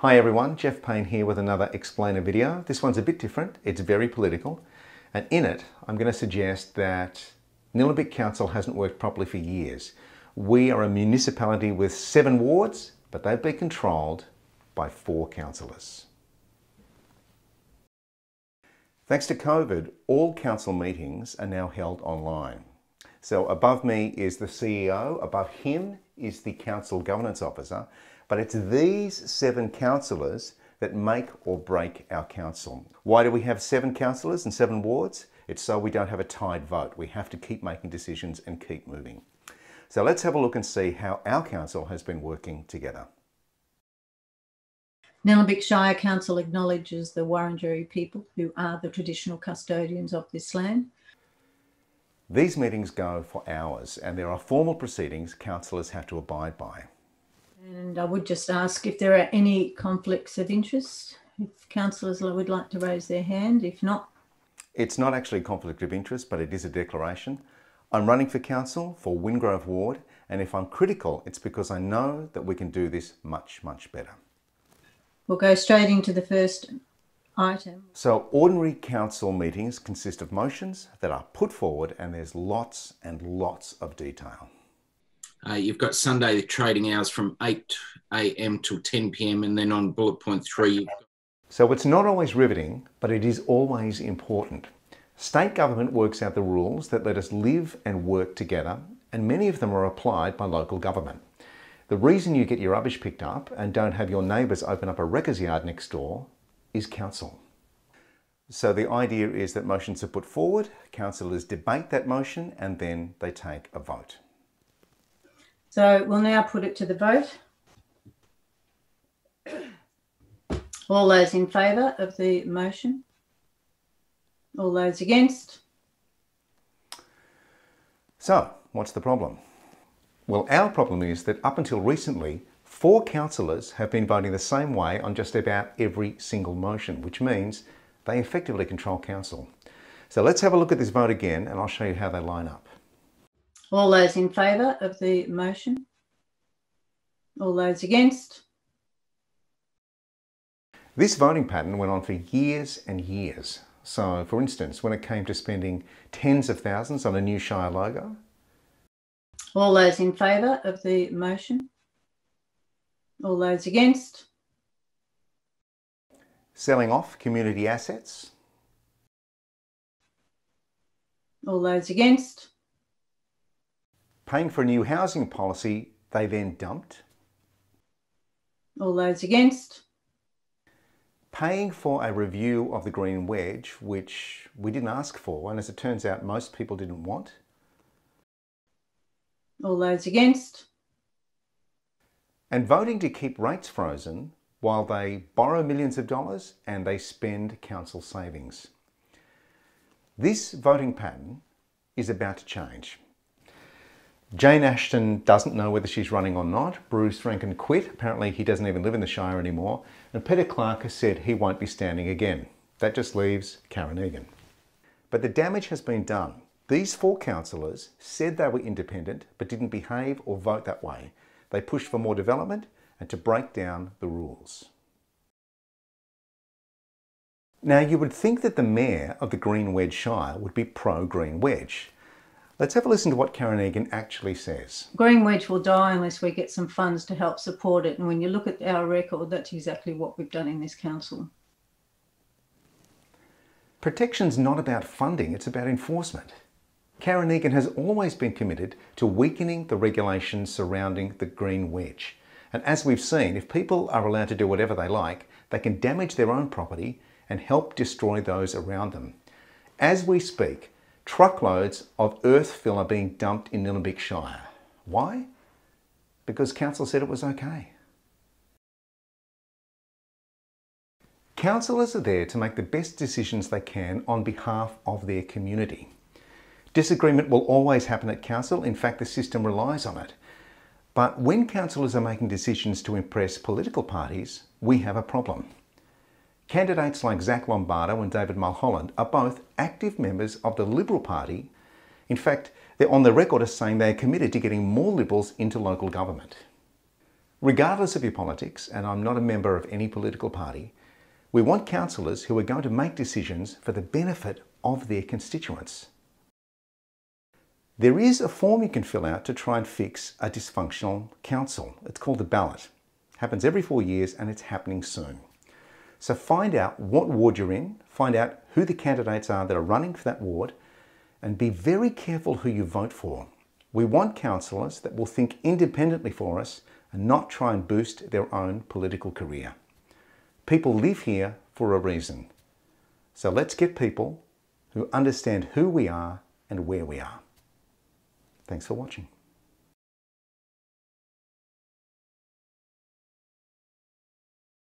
Hi everyone, Geoff Paine here with another explainer video. This one's a bit different, it's very political, and in it I'm going to suggest that Nillumbik Council hasn't worked properly for years. We are a municipality with 7 wards, but they've been controlled by 4 councillors. Thanks to COVID, all council meetings are now held online. So above me is the CEO, above him is the council governance officer, but it's these 7 councillors that make or break our council. Why do we have 7 councillors and 7 wards? It's so we don't have a tied vote. We have to keep making decisions and keep moving. So let's have a look and see how our council has been working together. Nillumbik Shire Council acknowledges the Wurundjeri people who are the traditional custodians of this land. These meetings go for hours and there are formal proceedings councillors have to abide by. And I would just ask if there are any conflicts of interest, if councillors would like to raise their hand. If not. It's not actually a conflict of interest, but it is a declaration. I'm running for council for Wingrove Ward, and if I'm critical, it's because I know that we can do this much, much better. We'll go straight into the first item. So ordinary council meetings consist of motions that are put forward, and there's lots and lots of detail. You've got Sunday trading hours from 8 a.m. till 10 p.m. and then on bullet point 3. So it's not always riveting, but it is always important. State government works out the rules that let us live and work together, and many of them are applied by local government. The reason you get your rubbish picked up and don't have your neighbours open up a wrecker's yard next door is council. So the idea is that motions are put forward, councillors debate that motion, and then they take a vote. So we'll now put it to the vote. All those in favour of the motion? All those against? So, what's the problem? Well, our problem is that up until recently, 4 councillors have been voting the same way on just about every single motion, which means they effectively control council. So let's have a look at this vote again and I'll show you how they line up. All those in favour of the motion? All those against? This voting pattern went on for years and years. So, for instance, when it came to spending tens of thousands on a new Shire logo. All those in favour of the motion? All those against? Selling off community assets. All those against? Paying for a new housing policy they then dumped. All those against? Paying for a review of the Green Wedge, which we didn't ask for, and as it turns out, most people didn't want. All those against? And voting to keep rates frozen while they borrow millions of dollars and they spend council savings. This voting pattern is about to change. Jane Ashton doesn't know whether she's running or not. Bruce Rankin quit. Apparently he doesn't even live in the Shire anymore. And Peter Clark has said he won't be standing again. That just leaves Karen Egan. But the damage has been done. These 4 councillors said they were independent but didn't behave or vote that way. They pushed for more development and to break down the rules. Now you would think that the Mayor of the Green Wedge Shire would be pro-Green Wedge. Let's have a listen to what Karen Egan actually says. Green Wedge will die unless we get some funds to help support it. And when you look at our record, that's exactly what we've done in this council. Protection's not about funding, it's about enforcement. Karen Egan has always been committed to weakening the regulations surrounding the Green Wedge. And as we've seen, if people are allowed to do whatever they like, they can damage their own property and help destroy those around them. As we speak, truckloads of earth fill are being dumped in Nillumbik Shire. Why? Because council said it was okay. Councillors are there to make the best decisions they can on behalf of their community. Disagreement will always happen at council. In fact, the system relies on it. But when councillors are making decisions to impress political parties, we have a problem. Candidates like Zach Lombardo and David Mulholland are both active members of the Liberal Party. In fact, they're on the record as saying they are committed to getting more Liberals into local government. Regardless of your politics, and I'm not a member of any political party, we want councillors who are going to make decisions for the benefit of their constituents. There is a form you can fill out to try and fix a dysfunctional council. It's called a ballot. It happens every 4 years and it's happening soon. So find out what ward you're in, find out who the candidates are that are running for that ward, and be very careful who you vote for. We want councillors that will think independently for us and not try and boost their own political career. People live here for a reason. So let's get people who understand who we are and where we are. Thanks for watching.